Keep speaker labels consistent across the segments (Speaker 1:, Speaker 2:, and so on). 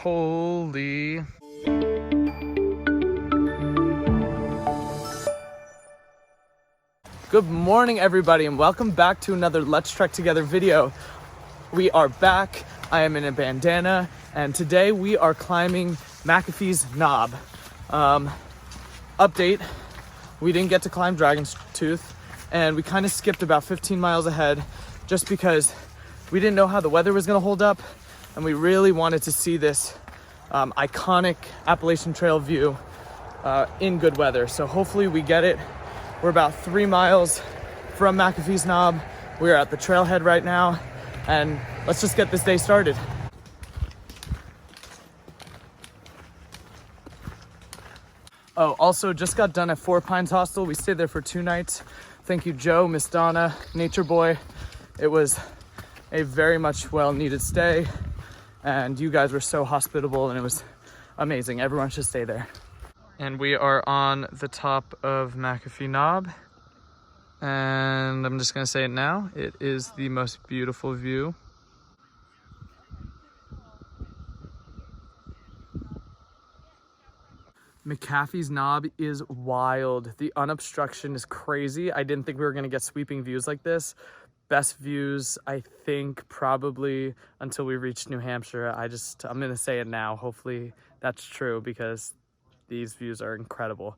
Speaker 1: Holy. Good morning, everybody, and welcome back to another Let's Trek Together video. We are back. I am in a bandana, and today we are climbing McAfee's Knob. Update, we didn't get to climb Dragon's Tooth, and we kind of skipped about 15 miles ahead just because we didn't know how the weather was going to hold up, and we really wanted to see this iconic Appalachian Trail view in good weather. So hopefully we get it. We're about 3 miles from McAfee's Knob. We're at the trailhead right now, and let's just get this day started. Oh, also just got done at Four Pines Hostel. We stayed there for 2 nights. Thank you, Joe, Miss Donna, Nature Boy. It was a very much well-needed stay, and you guys were so hospitable, and it was amazing. Everyone should stay there. And we are on the top of McAfee Knob, and I'm just gonna say it now. It is the most beautiful view. McAfee's Knob is wild. The unobstruction is crazy. I didn't think we were gonna get sweeping views like this. Best views, I think, probably until we reach New Hampshire. I'm gonna say it now. Hopefully that's true because these views are incredible.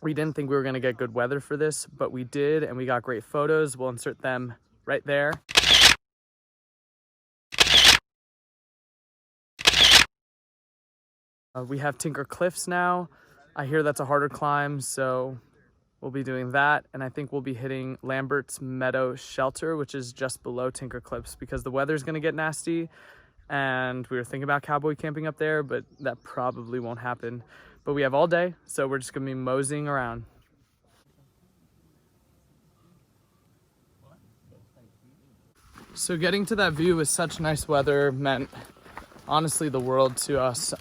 Speaker 1: We didn't think we were gonna get good weather for this, but we did, and we got great photos. We'll insert them right there. We have Tinker Cliffs now. I hear that's a harder climb, so we'll be doing that. And I think we'll be hitting Lambert's Meadow Shelter, which is just below Tinker Cliffs, because the weather's gonna get nasty. And we were thinking about cowboy camping up there, but that probably won't happen. But we have all day, so we're just gonna be moseying around. So getting to that view with such nice weather meant, honestly, the world to us.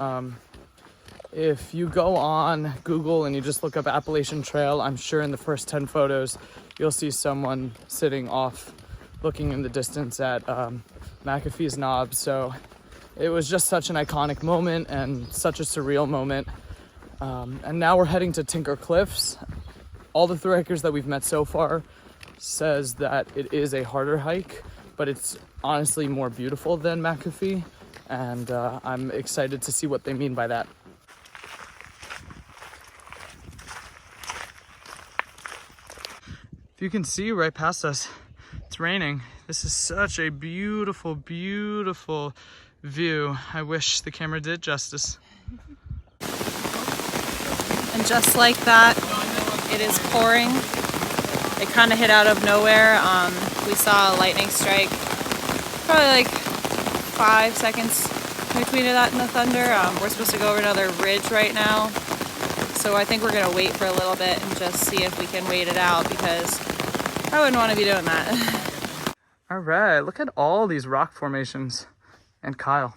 Speaker 1: If you go on Google and you just look up Appalachian Trail, I'm sure in the first 10 photos, you'll see someone sitting off, looking in the distance at McAfee's Knob. So it was just such an iconic moment and such a surreal moment. And now we're heading to Tinker Cliffs. All the thru hikers that we've met so far says that it is a harder hike, but it's honestly more beautiful than McAfee. And I'm excited to see what they mean by that. If you can see right past us, it's raining. This is such a beautiful, beautiful view. I wish the camera did justice.
Speaker 2: And just like that, it is pouring. It kind of hit out of nowhere. We saw a lightning strike, probably like 5 seconds between that and the thunder. We're supposed to go over another ridge right now. So I think we're gonna wait for a little bit and just see if we can wait it out, because I wouldn't want to be doing that.
Speaker 1: All right, look at all these rock formations. And Kyle.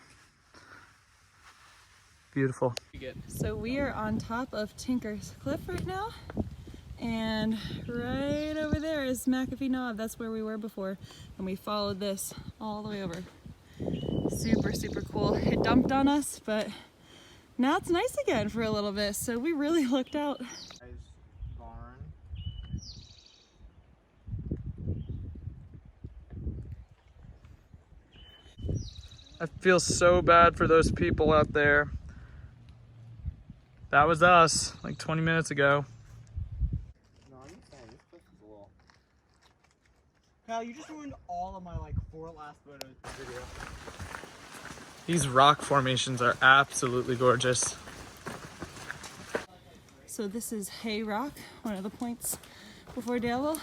Speaker 1: Beautiful.
Speaker 2: So we are on top of Tinker's Cliff right now. And right over there is McAfee Knob. That's where we were before. And we followed this all the way over. Super, super cool. It dumped on us, but now it's nice again for a little bit. So we really looked out.
Speaker 1: I feel so bad for those people out there. That was us like 20 minutes ago.
Speaker 3: No, I'm just saying, this cliff is a little... Kyle, you just ruined all of my like 4 last photos of the video.
Speaker 1: These rock formations are absolutely gorgeous.
Speaker 2: So this is Hay Rock, one of the points before Daleville.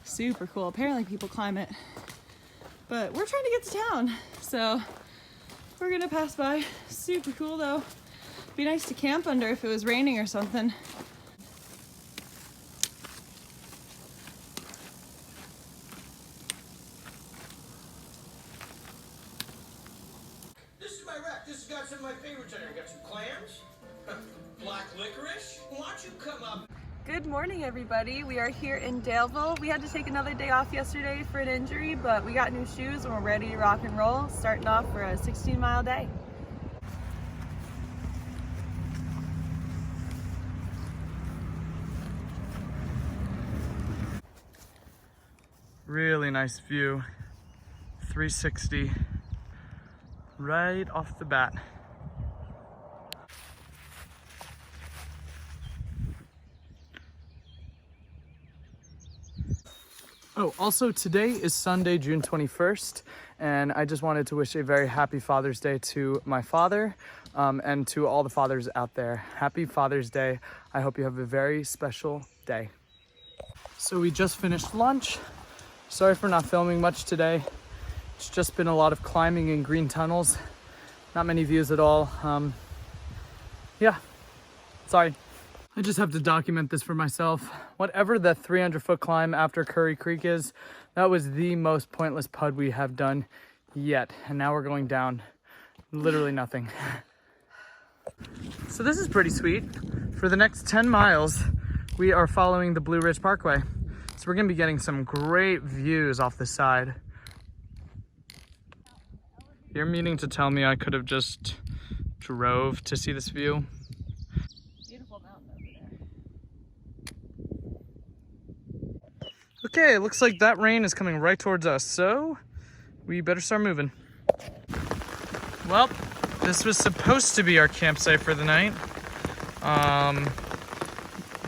Speaker 2: Super cool. Apparently people climb it. But we're trying to get to town, so we're gonna pass by. Super cool though. Be nice to camp under if it was raining or something.
Speaker 4: This is my rack. This has got some of my favorites in there. Got some clams, black licorice. Why don't you come up? Good morning, everybody. We are here in Daleville. We had to take another day off yesterday for an injury, but we got new shoes and we're ready to rock and roll, starting off for a 16-mile day.
Speaker 1: Really nice view, 360 right off the bat. Oh, also today is Sunday, June 21st, and I just wanted to wish a very happy Father's Day to my father and to all the fathers out there. Happy Father's Day. I hope you have a very special day. So we just finished lunch. Sorry for not filming much today. It's just been a lot of climbing in green tunnels. Not many views at all. Yeah, sorry. I just have to document this for myself. Whatever the 300-foot climb after Curry Creek is, that was the most pointless pud we have done yet. And now we're going down literally nothing. So this is pretty sweet. For the next 10 miles, we are following the Blue Ridge Parkway. So we're gonna be getting some great views off the side. You're meaning to tell me I could have just drove to see this view?
Speaker 4: Beautiful mountain over there.
Speaker 1: Okay, it looks like that rain is coming right towards us, so we better start moving. Well, this was supposed to be our campsite for the night.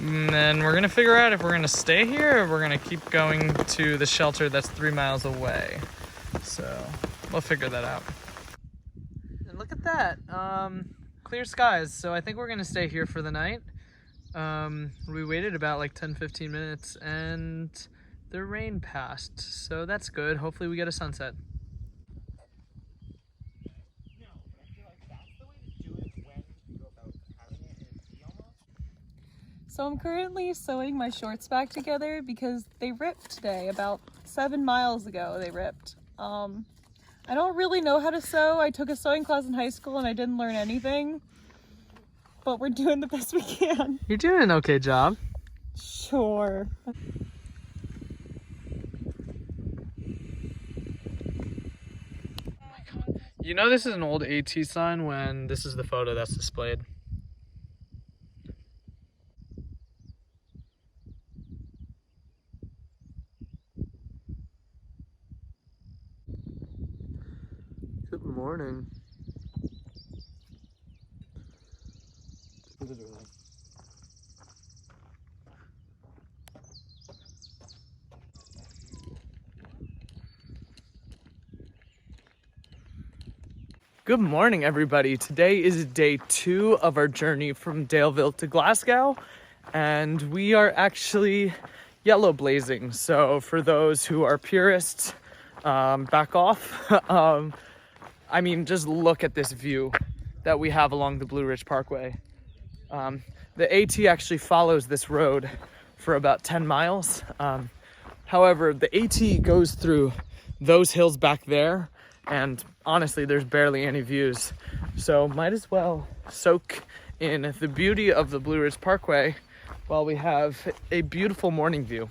Speaker 1: And we're gonna figure out if we're gonna stay here or we're gonna keep going to the shelter that's 3 miles away. So we'll figure that out. And look at that, clear skies. So I think we're gonna stay here for the night. We waited about like 10-15 minutes and the rain passed, so that's good. Hopefully we get a sunset.
Speaker 4: So I'm currently sewing my shorts back together because they ripped today. About 7 miles ago they ripped. I don't really know how to sew. I took a sewing class in high school and I didn't learn anything. But we're doing the best we can.
Speaker 1: You're doing an okay job.
Speaker 4: Sure.
Speaker 1: You know this is an old AT sign when this is the photo that's displayed. Good morning. Good morning, everybody. Today is day 2 of our journey from Daleville to Glasgow, and we are actually yellow blazing. So for those who are purists, back off. I mean, just look at this view that we have along the Blue Ridge Parkway. The AT actually follows this road for about 10 miles. However, the AT goes through those hills back there, and honestly, there's barely any views. So might as well soak in the beauty of the Blue Ridge Parkway while we have a beautiful morning view.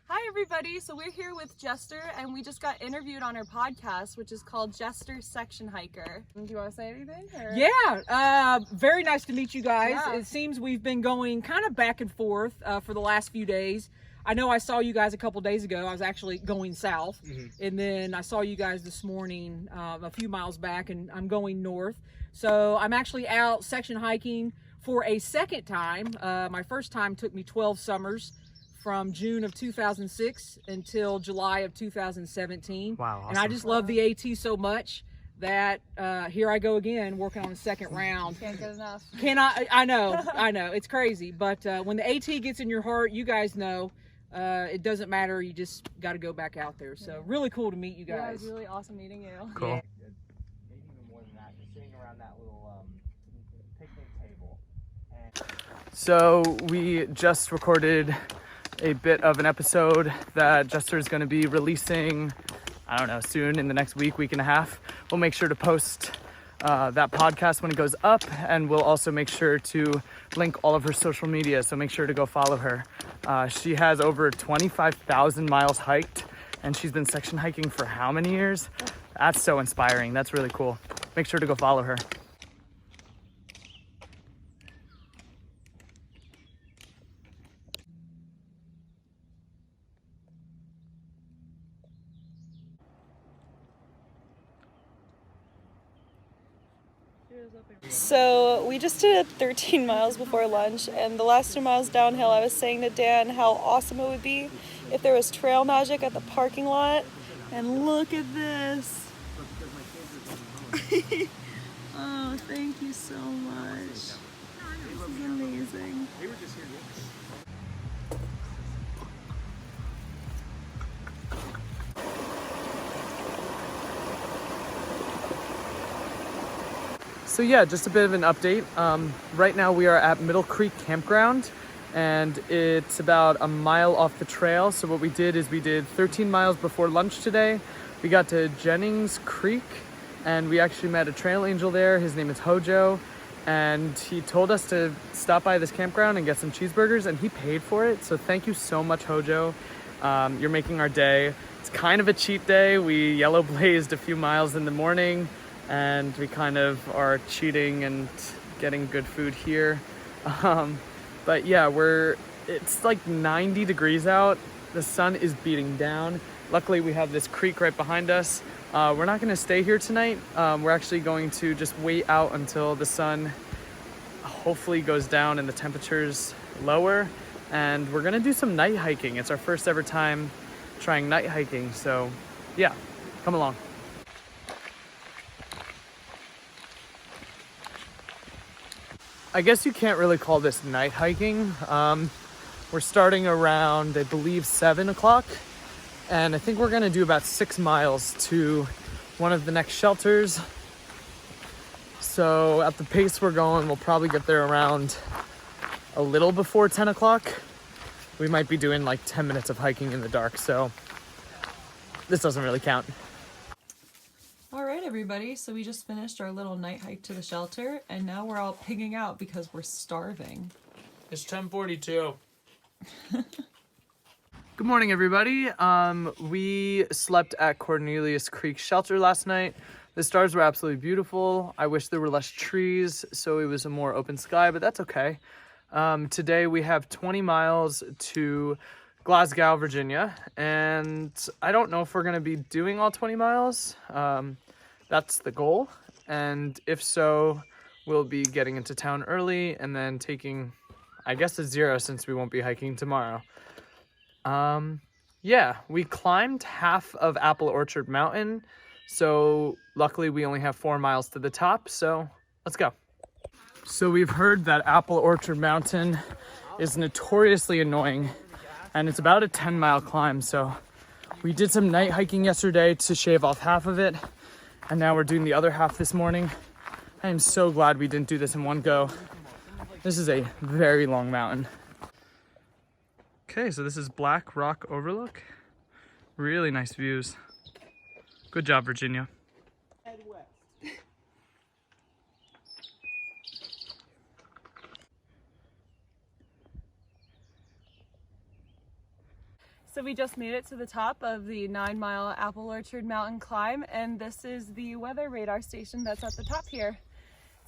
Speaker 4: Hi everybody, so we're here with Jester and we just got interviewed on our podcast, which is called Jester Section Hiker. Do you want to say anything? Or?
Speaker 5: Yeah, very nice to meet you guys.
Speaker 4: Yeah.
Speaker 5: It seems we've been going kind of back and forth for the last few days. I know I saw you guys a couple days ago. I was actually going south, and then I saw you guys this morning a few miles back, and I'm going north. So I'm actually out section hiking for a second time. My first time took me 12 summers, from June of 2006 until July of 2017.
Speaker 1: Wow, awesome.
Speaker 5: And I just love the AT so much that here I go again, working on the second round.
Speaker 4: Can't get enough.
Speaker 5: I know, it's crazy. But when the AT gets in your heart, you guys know, it doesn't matter. You just got to go back out there. So really cool to meet you guys.
Speaker 4: Yeah, it was really awesome meeting you.
Speaker 1: Cool.
Speaker 5: Yeah.
Speaker 3: Maybe even more than that, just sitting around that little picnic table. And
Speaker 1: So we just recorded a bit of an episode that Jester is going to be releasing, I don't know, soon in the next week and a half. We'll make sure to post that podcast when it goes up, and we'll also make sure to link all of her social media, so make sure to go follow her. She has over 25,000 miles hiked, and she's been section hiking for how many years? That's so inspiring. That's really cool. Make sure to go follow her.
Speaker 4: So we just did 13 miles before lunch, and the last 2 miles downhill I was saying to Dan how awesome it would be if there was trail magic at the parking lot. And look at this. Oh, thank you so much. This is amazing.
Speaker 1: So yeah, just a bit of an update. Right now we are at Middle Creek Campground, and it's about a mile off the trail. So what we did is we did 13 miles before lunch today. We got to Jennings Creek, and we actually met a trail angel there. His name is Hojo, and he told us to stop by this campground and get some cheeseburgers, and he paid for it. So thank you so much, Hojo. You're making our day. It's kind of a cheat day. We yellow blazed a few miles in the morning, and we kind of are cheating and getting good food here. But yeah, it's like 90 degrees out. The sun is beating down. Luckily we have this creek right behind us. We're not gonna stay here tonight. We're actually going to just wait out until the sun hopefully goes down and the temperature's lower. And we're gonna do some night hiking. It's our first ever time trying night hiking. So yeah, come along. I guess you can't really call this night hiking. We're starting around, I believe, 7 o'clock. And I think we're gonna do about 6 miles to one of the next shelters. So at the pace we're going, we'll probably get there around a little before 10 o'clock. We might be doing like 10 minutes of hiking in the dark, so this doesn't really count.
Speaker 4: All right, everybody. So we just finished our little night hike to the shelter, and now we're all pigging out because we're starving.
Speaker 1: It's 10:42. Good morning, everybody. We slept at Cornelius Creek Shelter last night. The stars were absolutely beautiful. I wish there were less trees, so it was a more open sky, but that's okay. Today we have 20 miles to Glasgow, Virginia, and I don't know if we're gonna be doing all 20 miles. That's the goal, and if so, we'll be getting into town early and then taking, I guess, a 0 since we won't be hiking tomorrow. Yeah, we climbed half of Apple Orchard Mountain, so luckily we only have 4 miles to the top, so let's go. So we've heard that Apple Orchard Mountain is notoriously annoying, and it's about a 10-mile climb, so we did some night hiking yesterday to shave off half of it, and now we're doing the other half this morning. I am so glad we didn't do this in one go. This is a very long mountain. Okay, so this is Black Rock Overlook. Really nice views. Good job, Virginia.
Speaker 3: Head west.
Speaker 4: So we just made it to the top of the 9-mile Apple Orchard Mountain climb, and this is the weather radar station that's at the top here.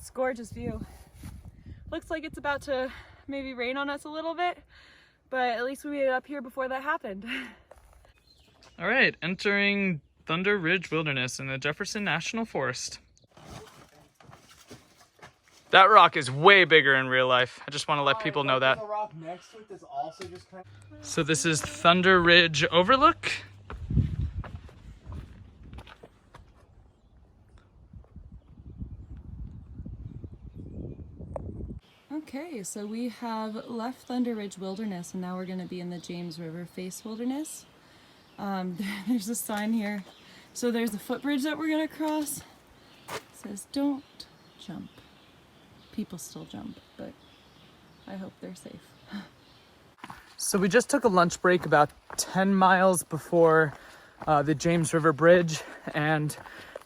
Speaker 4: It's a gorgeous view. Looks like it's about to maybe rain on us a little bit, but at least we made it up here before that happened.
Speaker 1: All right, entering Thunder Ridge Wilderness in the Jefferson National Forest. That rock is way bigger in real life. I just want to let people know that.
Speaker 3: There's a rock next to it that's also just kind of...
Speaker 1: So this is Thunder Ridge Overlook.
Speaker 4: Okay, so we have left Thunder Ridge Wilderness, and now we're going to be in the James River Face Wilderness. There's a sign here. So there's a footbridge that we're going to cross. It says, "Don't jump." People still jump, but I hope they're safe.
Speaker 1: So we just took a lunch break about 10 miles before the James River Bridge, and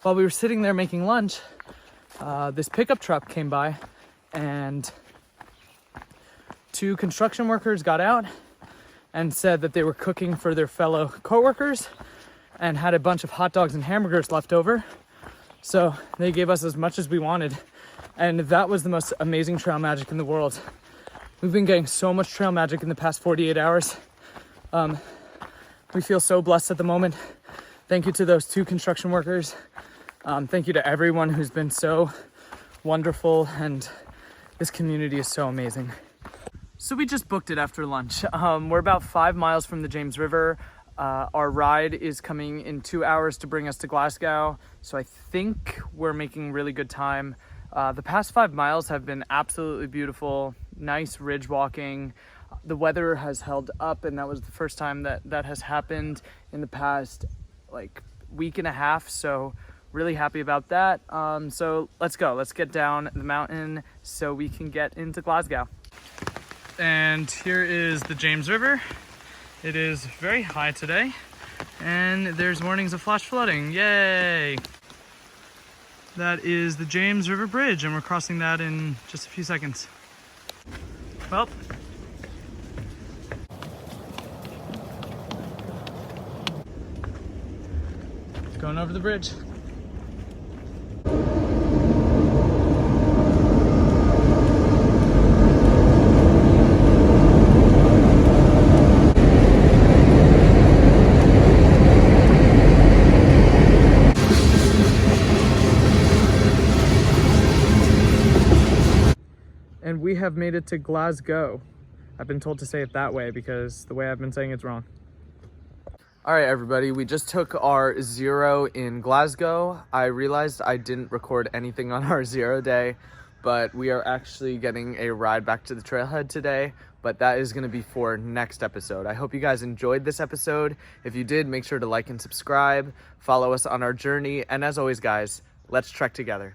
Speaker 1: while we were sitting there making lunch, this pickup truck came by, and 2 construction workers got out and said that they were cooking for their fellow coworkers and had a bunch of hot dogs and hamburgers left over. So they gave us as much as we wanted, and that was the most amazing trail magic in the world. We've been getting so much trail magic in the past 48 hours. We feel so blessed at the moment. Thank you to those 2 construction workers. Thank you to everyone who's been so wonderful, and this community is so amazing. So we just booked it after lunch. We're about 5 miles from the James River. Our ride is coming in 2 hours to bring us to Glasgow. So I think we're making really good time. The past 5 miles have been absolutely beautiful, nice ridge walking. The weather has held up, and that was the first time that has happened in the past like week and a half. So really happy about that. So let's go. Let's get down the mountain so we can get into Glasgow. And here is the James River. It is very high today, and there's warnings of flash flooding. Yay! That is the James River Bridge, and we're crossing that in just a few seconds. Well, going over the bridge. And we have made it to Glasgow. I've been told to say it that way because the way I've been saying it's wrong. All right, everybody, we just took our 0 in Glasgow. I realized I didn't record anything on our 0 day, but we are actually getting a ride back to the trailhead today, but that is gonna be for next episode. I hope you guys enjoyed this episode. If you did, make sure to like and subscribe, follow us on our journey, and as always, guys, let's trek together.